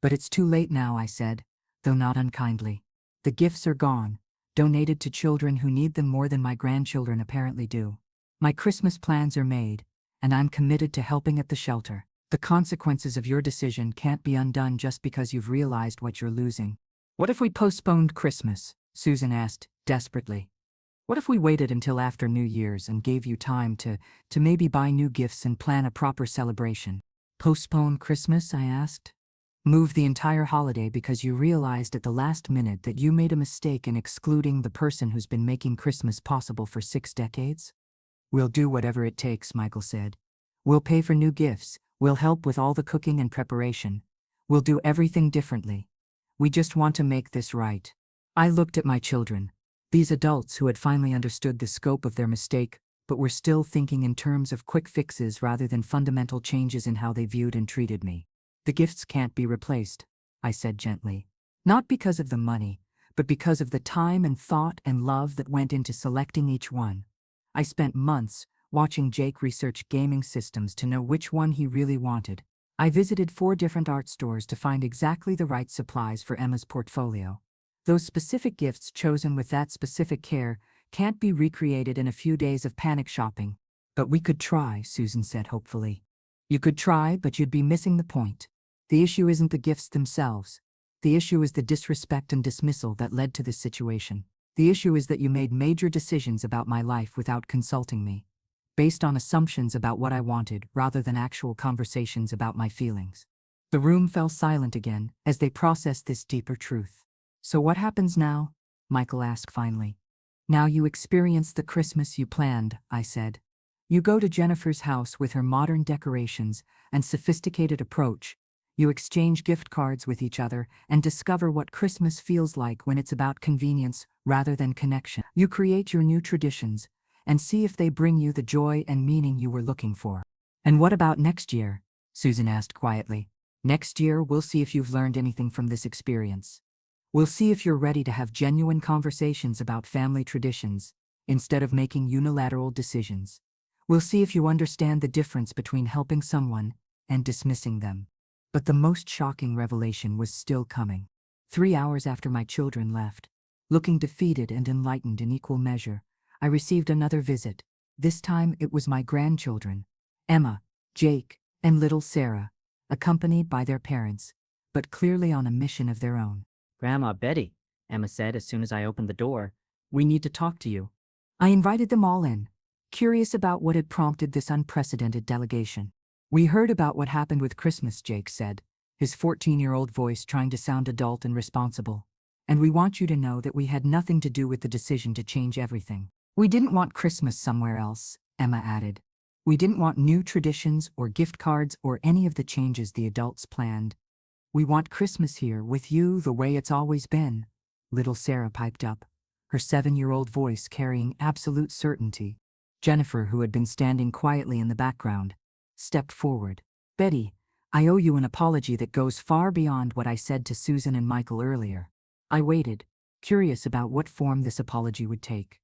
"But it's too late now," I said, though not unkindly. "The gifts are gone, donated to children who need them more than my grandchildren apparently do. My Christmas plans are made, and I'm committed to helping at the shelter. The consequences of your decision can't be undone just because you've realized what you're losing." "What if we postponed Christmas?" Susan asked, desperately. "What if we waited until after New Year's and gave you time to maybe buy new gifts and plan a proper celebration?" "Postpone Christmas?" I asked. "Move the entire holiday because you realized at the last minute that you made a mistake in excluding the person who's been making Christmas possible for 6 decades? "We'll do whatever it takes," Michael said. "We'll pay for new gifts. We'll help with all the cooking and preparation. We'll do everything differently. We just want to make this right." I looked at my children, these adults who had finally understood the scope of their mistake, but were still thinking in terms of quick fixes rather than fundamental changes in how they viewed and treated me. The gifts can't be replaced, I said gently. Not because of the money, but because of the time and thought and love that went into selecting each one. I spent months watching Jake research gaming systems to know which one he really wanted. I visited 4 different art stores to find exactly the right supplies for Emma's portfolio. Those specific gifts chosen with that specific care can't be recreated in a few days of panic shopping. But we could try, Susan said hopefully. You could try, but you'd be missing the point. The issue isn't the gifts themselves. The issue is the disrespect and dismissal that led to this situation. The issue is that you made major decisions about my life without consulting me, based on assumptions about what I wanted rather than actual conversations about my feelings. The room fell silent again as they processed this deeper truth. So what happens now? Michael asked finally. Now you experience the Christmas you planned, I said. You go to Jennifer's house with her modern decorations and sophisticated approach. You exchange gift cards with each other and discover what Christmas feels like when it's about convenience rather than connection. You create your new traditions and see if they bring you the joy and meaning you were looking for. And what about next year? Susan asked quietly. Next year, we'll see if you've learned anything from this experience. We'll see if you're ready to have genuine conversations about family traditions instead of making unilateral decisions. We'll see if you understand the difference between helping someone and dismissing them. But the most shocking revelation was still coming. 3 hours after my children left, looking defeated and enlightened in equal measure, I received another visit. This time it was my grandchildren, Emma, Jake, and little Sarah, accompanied by their parents, but clearly on a mission of their own. Grandma Betty, Emma said as soon as I opened the door, we need to talk to you. I invited them all in, curious about what had prompted this unprecedented delegation. We heard about what happened with Christmas, Jake said, his 14-year-old voice trying to sound adult and responsible. And we want you to know that we had nothing to do with the decision to change everything. We didn't want Christmas somewhere else, Emma added. We didn't want new traditions or gift cards or any of the changes the adults planned. We want Christmas here with you the way it's always been, little Sarah piped up, her 7-year-old voice carrying absolute certainty. Jennifer, who had been standing quietly in the background, stepped forward. Betty, I owe you an apology that goes far beyond what I said to Susan and Michael earlier. I waited, curious about what form this apology would take.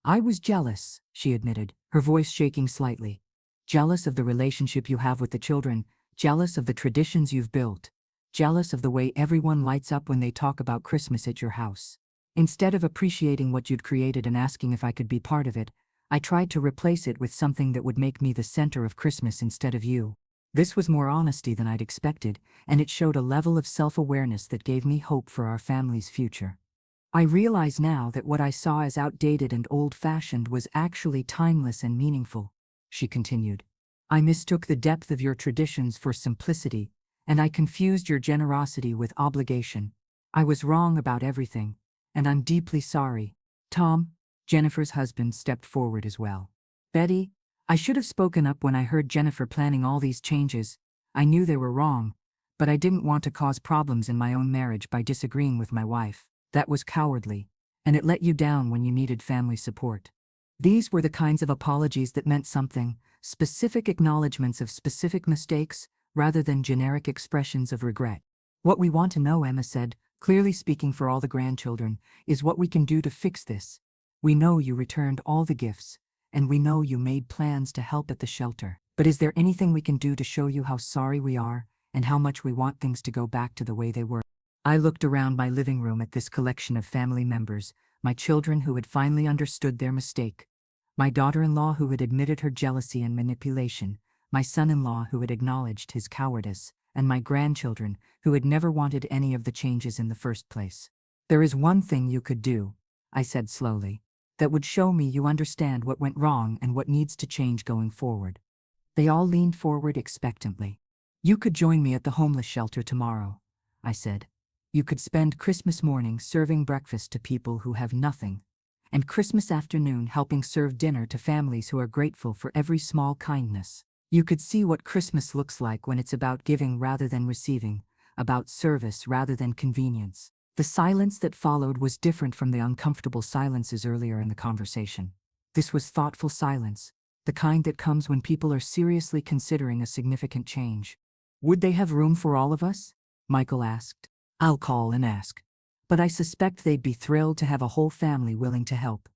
I was jealous, she admitted, her voice shaking slightly. Jealous of the relationship you have with the children, jealous of the traditions you've built, jealous of the way everyone lights up when they talk about Christmas at your house. Instead of appreciating what you'd created and asking if I could be part of it, I tried to replace it with something that would make me the center of Christmas instead of you. This was more honesty than I'd expected, and it showed a level of self-awareness that gave me hope for our family's future. I realize now that what I saw as outdated and old-fashioned was actually timeless and meaningful, she continued. I mistook the depth of your traditions for simplicity, and I confused your generosity with obligation. I was wrong about everything, and I'm deeply sorry. Tom, Jennifer's husband, stepped forward as well. Betty, I should have spoken up when I heard Jennifer planning all these changes. I knew they were wrong, but I didn't want to cause problems in my own marriage by disagreeing with my wife. That was cowardly, and it let you down when you needed family support. These were the kinds of apologies that meant something, specific acknowledgments of specific mistakes, rather than generic expressions of regret. What we want to know, Emma said, clearly speaking for all the grandchildren, is what we can do to fix this. We know you returned all the gifts, and we know you made plans to help at the shelter. But is there anything we can do to show you how sorry we are and how much we want things to go back to the way they were? I looked around my living room at this collection of family members, my children who had finally understood their mistake, my daughter-in-law who had admitted her jealousy and manipulation, my son-in-law who had acknowledged his cowardice, and my grandchildren who had never wanted any of the changes in the first place. There is one thing you could do, I said slowly, that would show me you understand what went wrong and what needs to change going forward. They all leaned forward expectantly. You could join me at the homeless shelter tomorrow, I said. You could spend Christmas morning serving breakfast to people who have nothing, and Christmas afternoon helping serve dinner to families who are grateful for every small kindness. You could see what Christmas looks like when it's about giving rather than receiving, about service rather than convenience. The silence that followed was different from the uncomfortable silences earlier in the conversation. This was thoughtful silence, the kind that comes when people are seriously considering a significant change. Would they have room for all of us? Michael asked. I'll call and ask. But I suspect they'd be thrilled to have a whole family willing to help.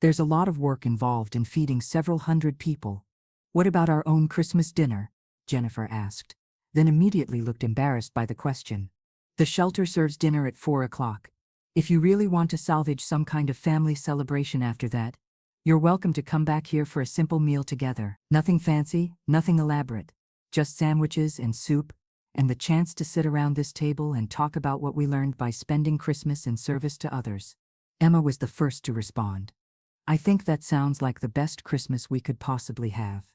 There's a lot of work involved in feeding several hundred people. What about our own Christmas dinner? Jennifer asked, then immediately looked embarrassed by the question. The shelter serves dinner at 4 o'clock. If you really want to salvage some kind of family celebration after that, you're welcome to come back here for a simple meal together. Nothing fancy, nothing elaborate. Just sandwiches and soup, and the chance to sit around this table and talk about what we learned by spending Christmas in service to others. Emma was the first to respond. I think that sounds like the best Christmas we could possibly have.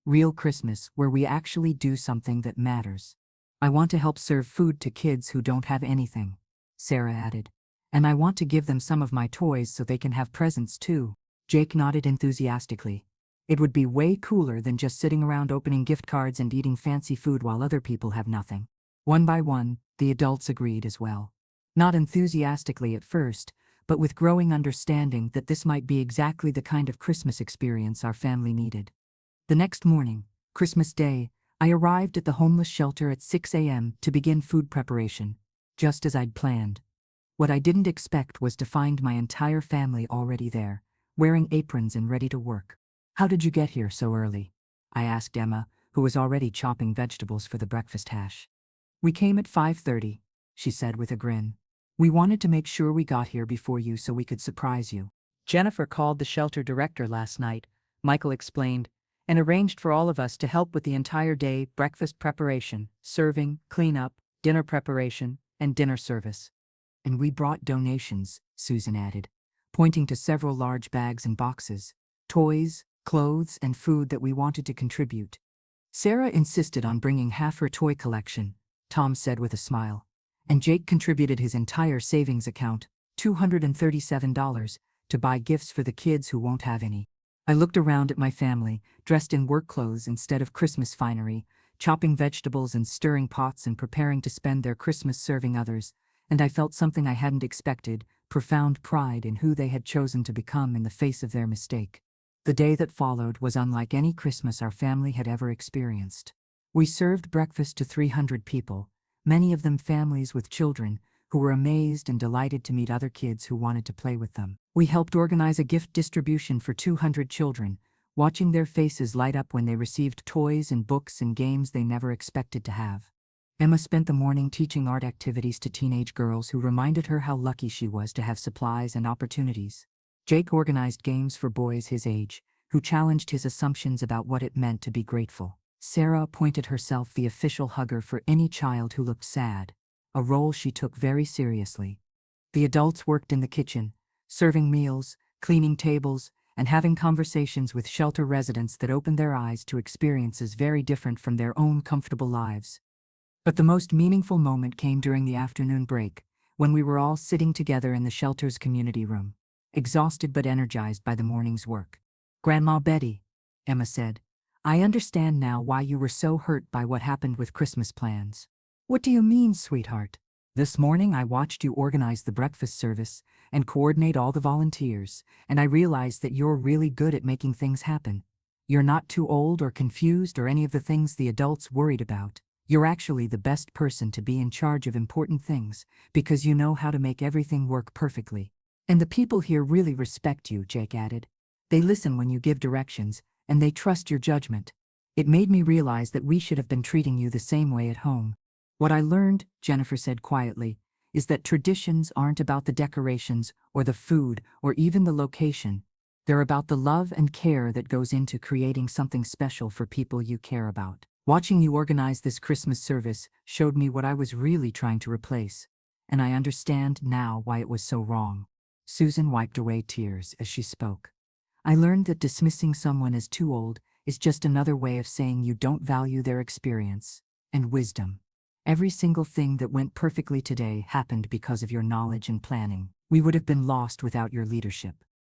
Real Christmas where we actually do something that matters. I want to help serve food to kids who don't have anything, Sarah added. And I want to give them some of my toys so they can have presents too. Jake nodded enthusiastically. It would be way cooler than just sitting around opening gift cards and eating fancy food while other people have nothing. One by one, the adults agreed as well. Not enthusiastically at first, but with growing understanding that this might be exactly the kind of Christmas experience our family needed. The next morning, Christmas Day, I arrived at the homeless shelter at 6 a.m. to begin food preparation, just as I'd planned. What I didn't expect was to find my entire family already there, wearing aprons and ready to work. How did you get here so early? I asked Emma, who was already chopping vegetables for the breakfast hash. We came at 5:30, she said with a grin. We wanted to make sure we got here before you so we could surprise you. Jennifer called the shelter director last night, Michael explained, and arranged for all of us to help with the entire day: breakfast preparation, serving, cleanup, dinner preparation, and dinner service. And we brought donations, Susan added, pointing to several large bags and boxes, toys, clothes, and food that we wanted to contribute. Sarah insisted on bringing half her toy collection, Tom said with a smile, and Jake contributed his entire savings account, $237, to buy gifts for the kids who won't have any. I looked around at my family, dressed in work clothes instead of Christmas finery, chopping vegetables and stirring pots and preparing to spend their Christmas serving others, and I felt something I hadn't expected: profound pride in who they had chosen to become in the face of their mistake. The day that followed was unlike any Christmas our family had ever experienced. We served breakfast to 300 people, many of them families with children, who were amazed and delighted to meet other kids who wanted to play with them. We helped organize a gift distribution for 200 children, watching their faces light up when they received toys and books and games they never expected to have. Emma spent the morning teaching art activities to teenage girls who reminded her how lucky she was to have supplies and opportunities. Jake organized games for boys his age, who challenged his assumptions about what it meant to be grateful. Sarah appointed herself the official hugger for any child who looked sad, a role she took very seriously. The adults worked in the kitchen, serving meals, cleaning tables, and having conversations with shelter residents that opened their eyes to experiences very different from their own comfortable lives. But the most meaningful moment came during the afternoon break, when we were all sitting together in the shelter's community room, exhausted but energized by the morning's work. Grandma Betty, Emma said, I understand now why you were so hurt by what happened with Christmas plans. What do you mean, sweetheart? This morning I watched you organize the breakfast service and coordinate all the volunteers, and I realized that you're really good at making things happen. You're not too old or confused or any of the things the adults worried about. You're actually the best person to be in charge of important things, because you know how to make everything work perfectly. And the people here really respect you, Jake added. They listen when you give directions, and they trust your judgment. It made me realize that we should have been treating you the same way at home. What I learned, Jennifer said quietly, is that traditions aren't about the decorations or the food or even the location. They're about the love and care that goes into creating something special for people you care about. Watching you organize this Christmas service showed me what I was really trying to replace, and I understand now why it was so wrong. Susan wiped away tears as she spoke. I learned that dismissing someone as too old is just another way of saying you don't value their experience and wisdom. Every single thing that went perfectly today happened because of your knowledge and planning. We would have been lost without your leadership.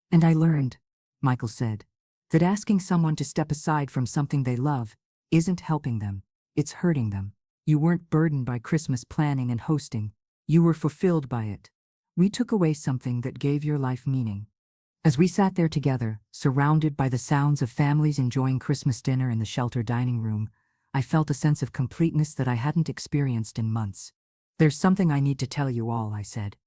And I learned, Michael said, that asking someone to step aside from something they love isn't helping them, it's hurting them. You weren't burdened by Christmas planning and hosting. You were fulfilled by it. We took away something that gave your life meaning. As we sat there together, surrounded by the sounds of families enjoying Christmas dinner in the shelter dining room, I felt a sense of completeness that I hadn't experienced in months. "There's something I need to tell you all," I said.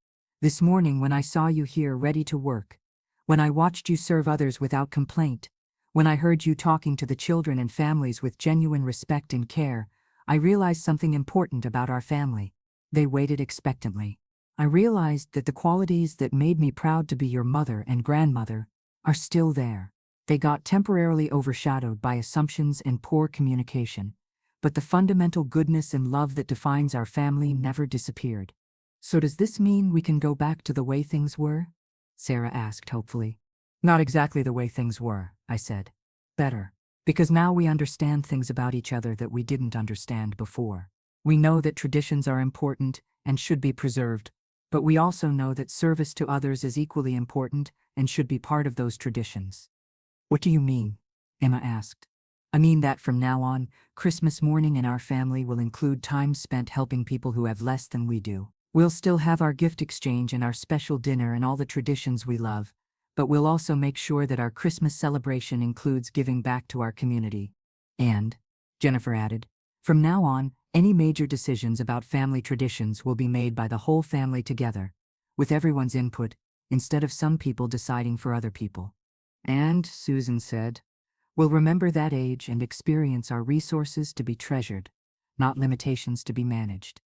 "This morning when I saw you here ready to work, when I watched you serve others without complaint, when I heard you talking to the children and families with genuine respect and care, I realized something important about our family." They waited expectantly. "I realized that the qualities that made me proud to be your mother and grandmother are still there. They got temporarily overshadowed by assumptions and poor communication, but the fundamental goodness and love that defines our family never disappeared." "So does this mean we can go back to the way things were?" Sarah asked hopefully. "Not exactly the way things were," I said. "Better. Because now we understand things about each other that we didn't understand before. We know that traditions are important and should be preserved, but we also know that service to others is equally important and should be part of those traditions." "What do you mean?" Emma asked. "I mean that from now on, Christmas morning in our family will include time spent helping people who have less than we do. We'll still have our gift exchange and our special dinner and all the traditions we love, but we'll also make sure that our Christmas celebration includes giving back to our community. And," Jennifer added, "from now on, any major decisions about family traditions will be made by the whole family together, with everyone's input, instead of some people deciding for other people. And," Susan said, "we'll remember that age and experience are resources to be treasured, not limitations to be managed."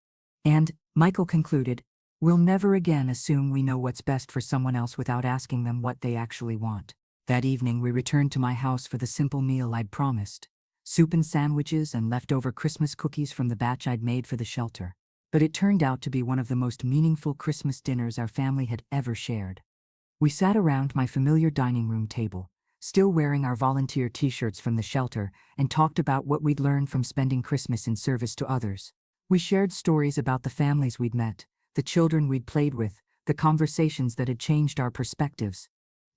And, Michael concluded, "We'll never again assume we know what's best for someone else without asking them what they actually want." That evening we returned to my house for the simple meal I'd promised: soup and sandwiches and leftover Christmas cookies from the batch I'd made for the shelter. But it turned out to be one of the most meaningful Christmas dinners our family had ever shared. We sat around my familiar dining room table, still wearing our volunteer t-shirts from the shelter, and talked about what we'd learned from spending Christmas in service to others. We shared stories about the families we'd met, the children we'd played with, the conversations that had changed our perspectives.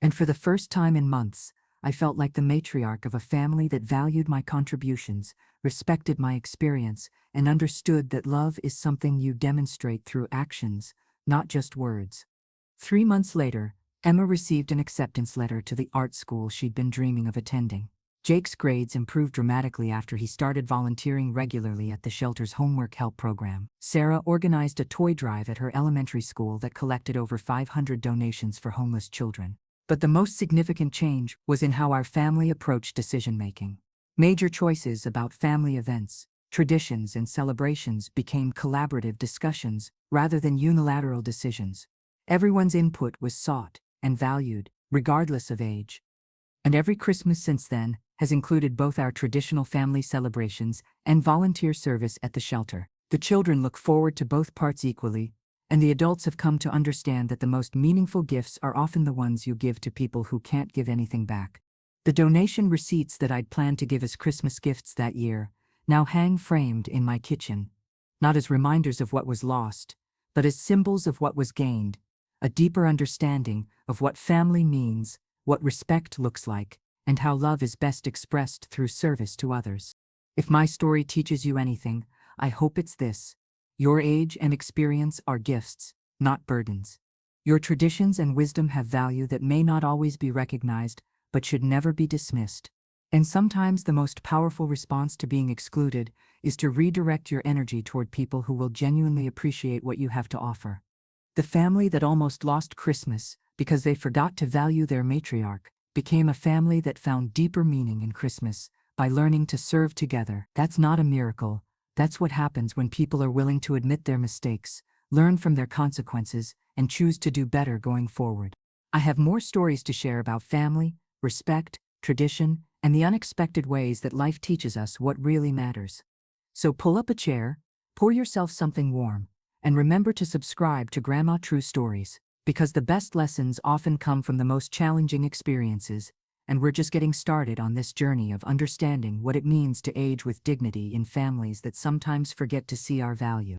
And for the first time in months, I felt like the matriarch of a family that valued my contributions, respected my experience, and understood that love is something you demonstrate through actions, not just words. 3 months later, Emma received an acceptance letter to the art school she'd been dreaming of attending. Jake's grades improved dramatically after he started volunteering regularly at the shelter's homework help program. Sarah organized a toy drive at her elementary school that collected over 500 donations for homeless children. But the most significant change was in how our family approached decision-making. Major choices about family events, traditions, and celebrations became collaborative discussions rather than unilateral decisions. Everyone's input was sought and valued, regardless of age. And every Christmas since then has included both our traditional family celebrations and volunteer service at the shelter. The children look forward to both parts equally, and the adults have come to understand that the most meaningful gifts are often the ones you give to people who can't give anything back. The donation receipts that I'd planned to give as Christmas gifts that year now hang framed in my kitchen, not as reminders of what was lost, but as symbols of what was gained, a deeper understanding of what family means, what respect looks like, and how love is best expressed through service to others. If my story teaches you anything, I hope it's this: your age and experience are gifts, not burdens. Your traditions and wisdom have value that may not always be recognized, but should never be dismissed. And sometimes the most powerful response to being excluded is to redirect your energy toward people who will genuinely appreciate what you have to offer. The family that almost lost Christmas because they forgot to value their matriarch became a family that found deeper meaning in Christmas by learning to serve together. That's not a miracle. That's what happens when people are willing to admit their mistakes, learn from their consequences, and choose to do better going forward. I have more stories to share about family, respect, tradition, and the unexpected ways that life teaches us what really matters. So pull up a chair, pour yourself something warm, and remember to subscribe to Grandma True Stories, because the best lessons often come from the most challenging experiences, and we're just getting started on this journey of understanding what it means to age with dignity in families that sometimes forget to see our value.